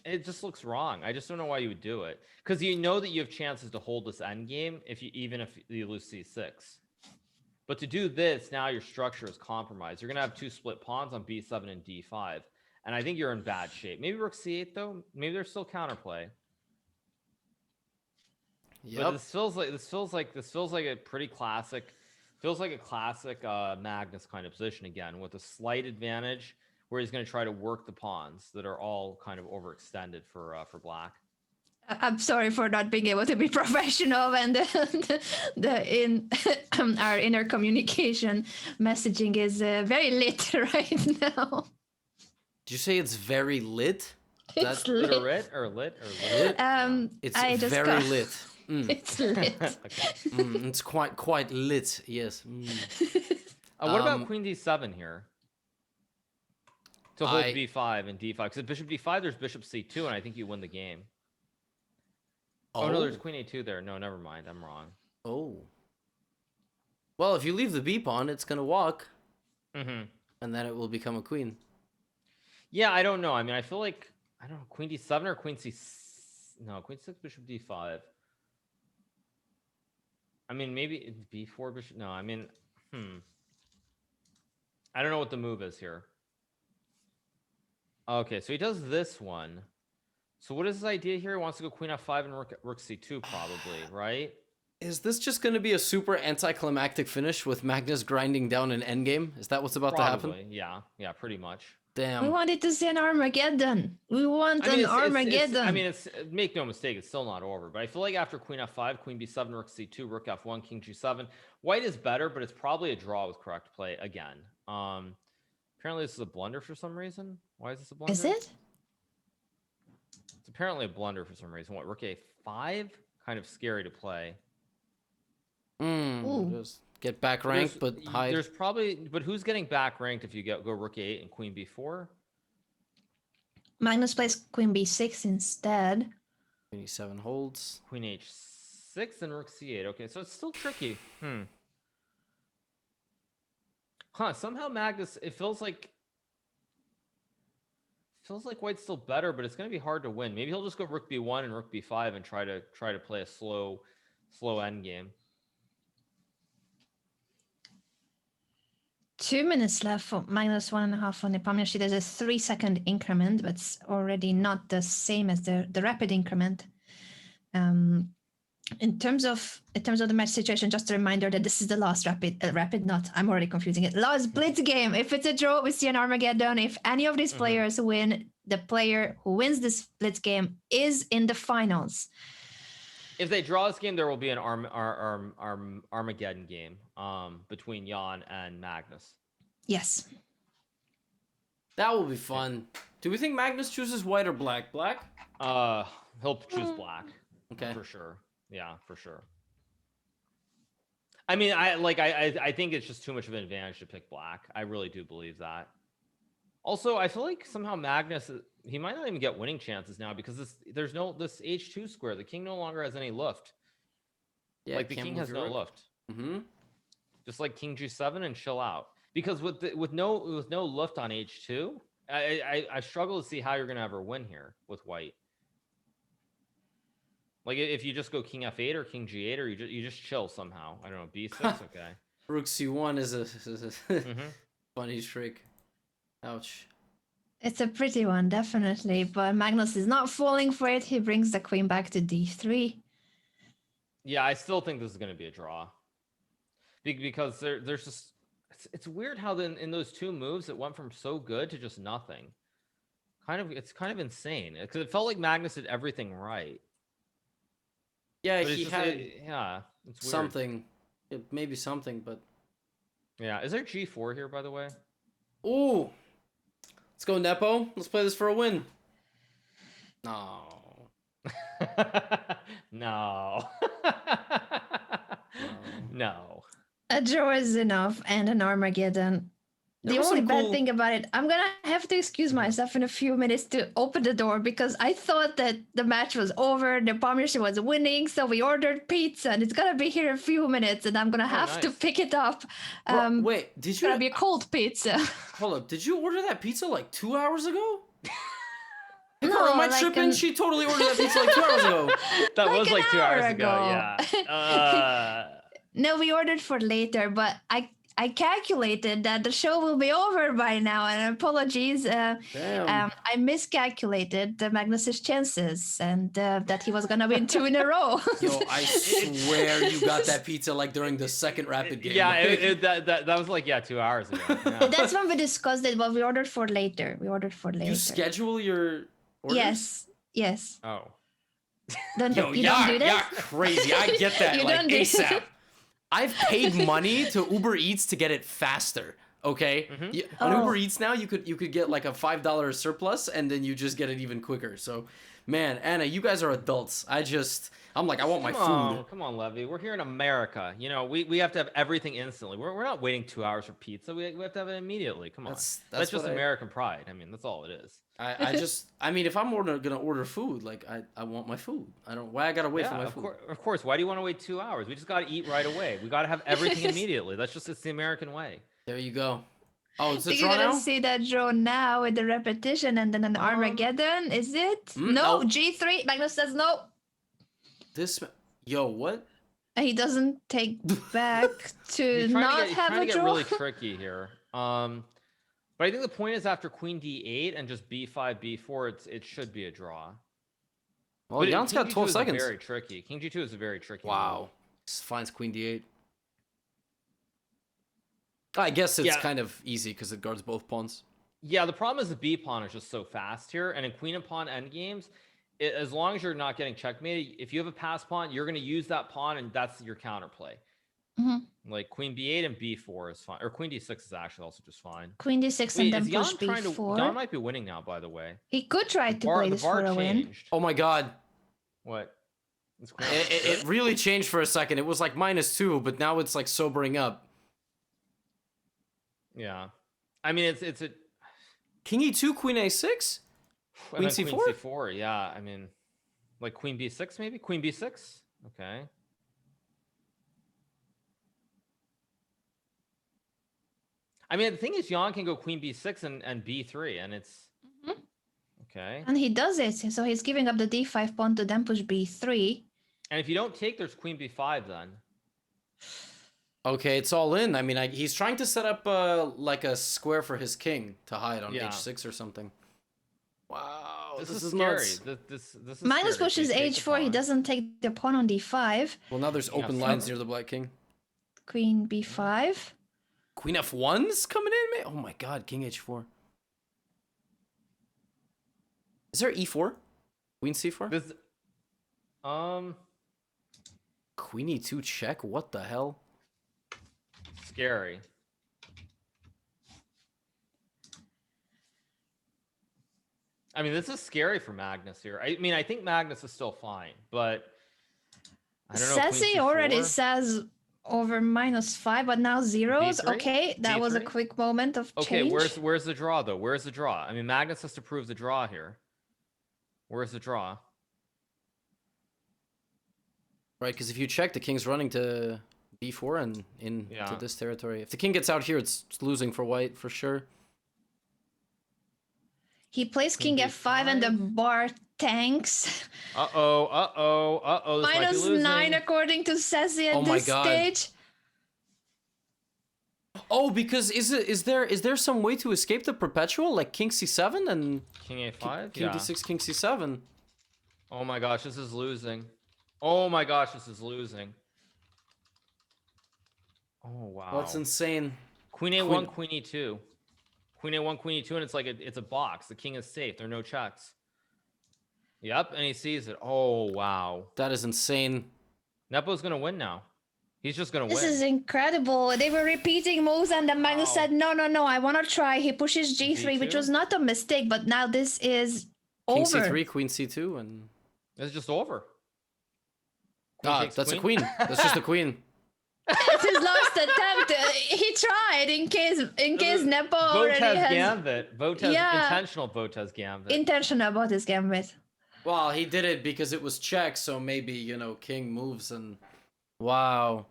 S3: it just looks wrong. I just don't know why you would do it, because you know that you have chances to hold this endgame even if you lose C6. But to do this, now your structure is compromised. You're gonna have two split pawns on B7 and D5, and I think you're in bad shape. Maybe Rook C8 though. Maybe there's still counterplay.
S1: Yep.
S3: But this feels like a pretty classic. Feels like a classic Magnus kind of position again, with a slight advantage, where he's going to try to work the pawns that are all kind of overextended for black.
S2: I'm sorry for not being able to be professional, and our inner communication messaging is very lit right now.
S1: Did you say it's very lit?
S2: It's lit.
S3: Lit?
S1: It's very lit.
S2: It's lit.
S3: Okay.
S1: It's quite lit. Yes.
S3: What about Queen D7 here? To hold B5 and D5, because at Bishop D5 there's Bishop C2, and I think you win the game. Oh no, there's Queen A2 there. No, never mind. I'm wrong.
S1: Oh. Well, if you leave the B pawn, it's gonna walk.
S3: Mm-hmm.
S1: And then it will become a queen.
S3: Yeah, I don't know. I mean, I feel like Queen D7 or Queen C. No, Queen 6 Bishop D5. I mean, maybe it's B4 Bishop. No, I mean, I don't know what the move is here. Okay, so he does this one. So what is his idea here? He wants to go Queen F5 and Rook C2, probably, right?
S1: Is this just going to be a super anticlimactic finish with Magnus grinding down an endgame? Is that what's about to happen?
S3: Yeah, pretty much.
S1: Damn.
S2: We wanted to see an Armageddon. We want an Armageddon.
S3: Make no mistake, it's still not over. But I feel like after Queen F5, Queen B7, Rook C2, Rook F1, King G7, White is better, but it's probably a draw with correct play again. Apparently this is a blunder for some reason. Why is this a blunder?
S2: Is it?
S3: It's apparently a blunder for some reason. What, Rook A5? Kind of scary to play.
S1: Just get back ranked, but hide.
S3: There's probably, but who's getting back ranked if you go Rook A8 and Queen B4?
S2: Magnus plays Queen B6 instead.
S1: Queen E7 holds.
S3: Queen H6 and Rook C8. Okay, so it's still tricky. Somehow Magnus, it feels like White's still better, but it's going to be hard to win. Maybe he'll just go Rook B1 and Rook B5 and try to play a slow end game.
S2: 2 minutes left for Magnus, 1.5 for Nepomniachtchi. There's a 3-second increment, but it's already not the same as the rapid increment. In terms of the match situation, just a reminder that this is the last I'm already confusing it. Last blitz game. If it's a draw, we see an Armageddon. If any of these players win, the player who wins this blitz game is in the finals.
S3: If they draw this game, there will be an Armageddon game between Jan and Magnus.
S2: Yes.
S1: That will be fun. Do we think Magnus chooses white or black? Black?
S3: He'll choose black.
S1: Okay.
S3: For sure. Yeah, for sure. I mean, I think it's just too much of an advantage to pick black. I really do believe that. Also, I feel like somehow Magnus, he might not even get winning chances now because there's no this H2 square. The king no longer has any luft.
S1: Yeah,
S3: like the king has no luft. Just like king G7 and chill out. Because with no luft on H2, I struggle to see how you're gonna ever win here with white. Like if you just go king F8 or king G8 or you just chill somehow. I don't know, B6, okay.
S1: Rook C1 is a funny trick. Ouch.
S2: It's a pretty one, definitely. But Magnus is not falling for it. He brings the queen back to D3.
S3: Yeah, I still think this is going to be a draw. Because there's just... It's weird how in those two moves, it went from so good to just nothing. It's kind of insane. Because it felt like Magnus did everything right.
S1: Yeah,
S3: but
S1: he
S3: just,
S1: had
S3: it's weird.
S1: something. Maybe something, but...
S3: Yeah, is there G4 here, by the way?
S1: Ooh! Let's go, Nepo. Let's play this for a win. No.
S3: No. No.
S2: A draw is enough and an Armageddon. The only bad thing about it, I'm gonna have to excuse myself in a few minutes to open the door because I thought that the match was over, Nepomniachtchi was winning, so we ordered pizza and it's gonna be here in a few minutes and I'm gonna have to pick it up.
S1: Wait, did you?
S2: It's gonna be a cold pizza.
S1: Hold up, did you order that pizza like 2 hours ago?
S2: No,
S1: am I tripping? She totally ordered that pizza like 2 hours ago.
S3: That
S2: like
S3: was like 2 hours ago. Yeah.
S2: No, we ordered for later, but I calculated that the show will be over by now, and apologies. I miscalculated Magnus's chances, and that he was gonna win 2 in a row.
S1: Yo, I swear you got that pizza like during the second rapid game.
S3: Yeah, that was like 2 hours ago. Yeah.
S2: That's when we discussed it, but we ordered for later. You
S1: schedule your orders?
S2: Yes.
S3: Oh.
S2: Don't do that?
S1: Yeah, crazy. I get that.
S2: You
S1: like
S2: don't do
S1: ASAP.
S2: that.
S1: I've paid money to Uber Eats to get it faster. Okay, on Uber Eats now you could get like a $5 surplus and then you just get it even quicker. So, man, Anna, you guys are adults. I'm like, I want my food.
S3: Come on, Levy. We're here in America. You know, we have to have everything instantly. We're not waiting 2 hours for pizza. We have to have it immediately. Come on. That's just American pride. I mean, that's all it is.
S1: I mean, if I'm gonna order food, like I want my food. Why I gotta wait for my food?
S3: Of course. Why do you want to wait 2 hours? We just gotta eat right away. We gotta have everything immediately. It's the American way.
S1: There you go. Oh, it's a
S2: draw
S1: now?
S2: You're gonna see that draw now with the repetition and then an Armageddon. Is it? No, G3. Magnus says no.
S1: What?
S2: He doesn't take back to not have a draw.
S3: He's trying to get really tricky here. But I think the point is after Queen D8 and just B5, B4, it should be a draw.
S1: Well, Jan's got 12 seconds.
S3: Very tricky. King G2 is a very tricky.
S1: Wow. Finds Queen D8. I guess it's kind of easy because it guards both pawns.
S3: Yeah, the problem is the B pawn is just so fast here, and in queen and pawn endgames, as long as you're not getting checkmated, if you have a pass pawn, you're going to use that pawn, and that's your counterplay. Like queen B8 and B4 is fine, or queen D6 is actually also just fine.
S2: Queen D6 and then push B4.
S3: Jan might be winning now, by the way.
S2: He could try to play this for a win.
S1: Oh my god!
S3: What?
S1: It really changed for a second. It was like -2, but now it's like sobering up.
S3: Yeah, I mean it's a
S1: King E2, Queen A6, Queen C4.
S3: Queen C4, yeah. I mean, like Queen B6 maybe. Queen B6. Okay. I mean, the thing is, Jan can go Queen B6 and B3, and it's okay.
S2: And he does it, so he's giving up the D5 pawn to then push B3.
S3: And if you don't take, there's Queen B5 then.
S1: Okay, it's all in. I mean, he's trying to set up like a square for his king to hide on h6 or something. Wow,
S3: This is
S1: nuts.
S3: scary. This is
S2: Magnus
S3: scary.
S2: pushes
S3: They take the
S2: h4. He
S3: pawn.
S2: doesn't take the pawn on d5.
S1: Well, now there's open lines near the black king.
S2: Queen b5.
S1: Queen f1's coming in, man. Oh my god, king h4. Is there e4? Queen c4?
S3: This,
S1: Queen e2 check? What the hell?
S3: scary. I mean, this is scary for Magnus here. I mean, I think Magnus is still fine, but I don't know.
S2: Sassy already says over -5, but now zeros.
S3: D3?
S2: Okay, that was a
S3: D3?
S2: quick moment of
S3: Okay,
S2: change.
S3: where's the draw though? Where's the draw? I mean, Magnus has to prove the draw here. Where's the draw?
S1: Right, because if you check, the king's running to b4 and into this territory. If the king gets out here, it's losing for white for sure.
S2: He plays king f5 and the bar tanks. -9 according to Sassy at this stage.
S1: Oh, because is there some way to escape the perpetual, like king c7 and
S3: king a5,
S1: king d6, king c7?
S3: Oh my gosh, this is losing. Oh my gosh, this is losing. Oh wow,
S1: That's insane.
S3: Queen a1, queen e2, queen a1, queen e2, and it's like it's a box. The king is safe. There are no checks. Yep, and he sees it. Oh wow,
S1: that is insane.
S3: Nepo's gonna win now. He's just gonna win.
S2: This is incredible. They were repeating moves, and then Magnus said, "No, I want to try." He pushes g3, which was not a mistake, but now this is
S1: king
S2: over.
S1: c3, queen c2, and
S3: it's just over.
S1: That's a queen. That's just a queen.
S2: It's his last attempt. He tried in case Nepo already has
S3: gambit. Intentional Botez gambit.
S2: Intentional Botez gambit.
S1: Well, he did it because it was check, so maybe king moves and wow,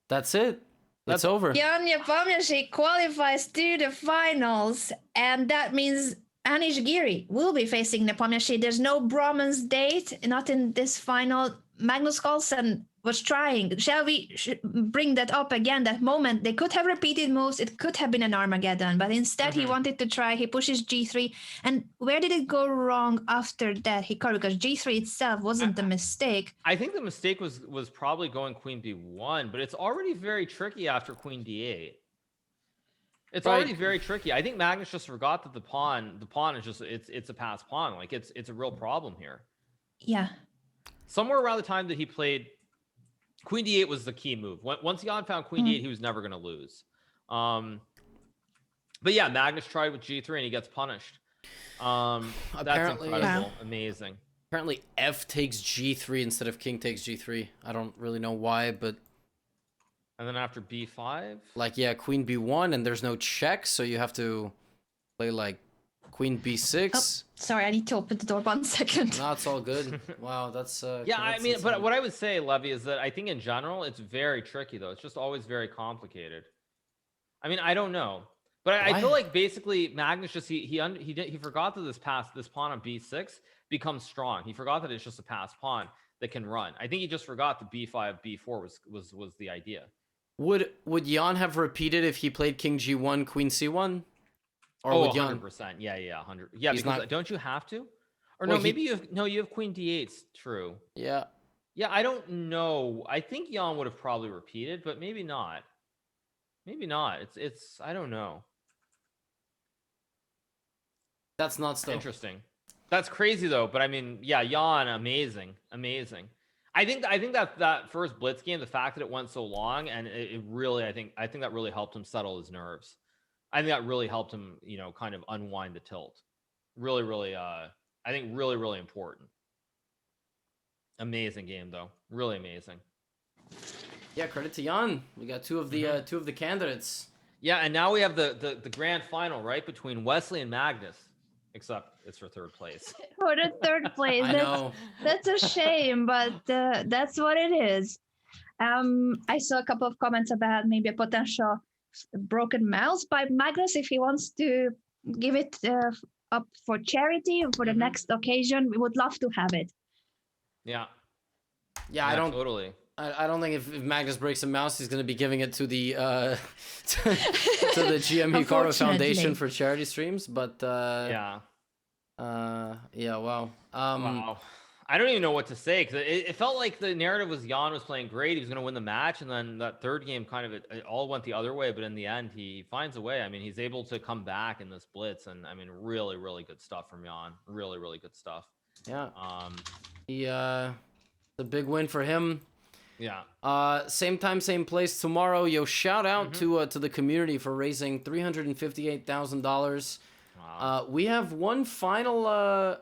S1: that's it. That's over.
S2: Jan Nepomniachtchi qualifies to the finals, and that means Anish Giri will be facing Nepomniachtchi. There's no Brahman's date, not in this final. Magnus Carlsen was trying. Shall we bring that up again? That moment, they could have repeated moves. It could have been an Armageddon, but instead he wanted to try. He pushes g3. And where did it go wrong after that, Hikaru? Because g3 itself wasn't the mistake.
S3: I think the mistake was probably going queen b1, but it's already very tricky after queen d8. It's already very tricky. I think Magnus just forgot that the pawn is just it's a pass pawn. Like it's a real problem here.
S2: Yeah.
S3: Somewhere around the time that he played queen d8 was the key move. Once Jan found queen d8, he was never going to lose. But yeah, Magnus tried with g3 and he gets punished. That's incredible. Amazing.
S1: Apparently f takes g3 instead of king takes g3. I don't really know why, but
S3: and then after b5,
S1: like queen b1 and there's no check, so you have to play like queen b6.
S2: Oh, sorry, I need to open the door 1 second.
S1: No, it's all good. Wow, that's
S3: yeah. I mean, but what I would say, Levy, is that I think in general it's very tricky though. It's just always very complicated. I mean, I don't know, but I feel like basically Magnus just he forgot that this pawn on b6 becomes strong. He forgot that it's just a passed pawn that can run. I think he just forgot that b5 b4 was the idea.
S1: Would Jan have repeated if he played king g1 queen c1?
S3: Or would Jan 100%. Yeah, 100. Yeah, because don't you have to? Or no, maybe you have queen d8. True.
S1: Yeah.
S3: Yeah, I don't know. I think Jan would have probably repeated, but maybe not. Maybe not. It's I don't know.
S1: That's nuts though.
S3: Interesting. That's crazy though, but I mean, yeah, Jan, amazing. I think that first blitz game, the fact that it went so long, and it really, I think that really helped him settle his nerves. I think that really helped him, kind of unwind the tilt. Really, I think really important. Amazing game though, really amazing.
S1: Yeah, credit to Jan. We got two of the candidates.
S3: Yeah, and now we have the grand final, right, between Wesley and Magnus. Except it's for third place.
S2: For the third place.
S1: I know.
S2: That's a shame, but that's what it is. I saw a couple of comments about maybe a potential broken mouse by Magnus if he wants to give it up for charity for the next occasion. We would love to have it.
S3: Yeah.
S1: Yeah, I don't
S3: totally.
S1: I don't think if Magnus breaks a mouse, he's going to be giving it to the to the GMHikaru Foundation for charity streams. But
S3: yeah.
S1: Yeah. Wow.
S3: Wow. I don't even know what to say because it felt like the narrative was Jan was playing great. He was going to win the match, and then that third game kind of it all went the other way. But in the end, he finds a way. I mean, he's able to come back in this blitz, and I mean, really, really good stuff from Jan. Really, really good stuff.
S1: Yeah. The big win for him.
S3: Yeah.
S1: Same time, same place tomorrow. Yo, shout out to the community for raising $358,000.
S3: Wow.
S1: We have one final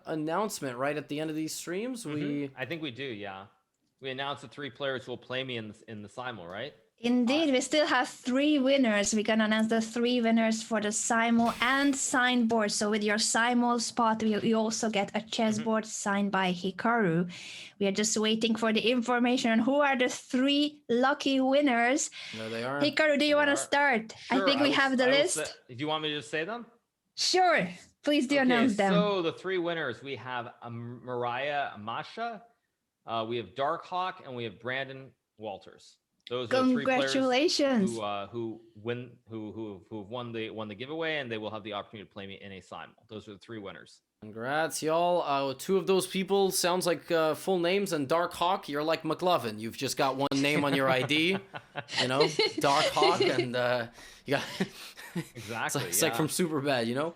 S1: announcement right at the end of these streams.
S3: I think we do. Yeah. We announced the 3 players who will play me in the simul, right?
S2: Indeed, we still have 3 winners. We're gonna announce the 3 winners for the simul and signed board. So with your simul spot, you also get a chessboard signed by Hikaru. We are just waiting for the information on who are the 3 lucky winners.
S1: There they are.
S2: Hikaru, do you want to start?
S3: Sure,
S2: I think we have the list.
S3: Do you want me to just say them?
S2: Sure. Please do announce them.
S3: So the 3 winners, we have Mariah Masha, we have Dark Hawk, and we have Brandon Walters. Those are 3 players who won the giveaway, and they will have the opportunity to play me in a simul. Those are the 3 winners.
S1: Congrats, y'all. 2 of those people sounds like full names, and Dark Hawk, you're like McLovin. You've just got one name on your ID, you know, Dark Hawk, and you got
S3: exactly.
S1: it's like from Superbad, you know.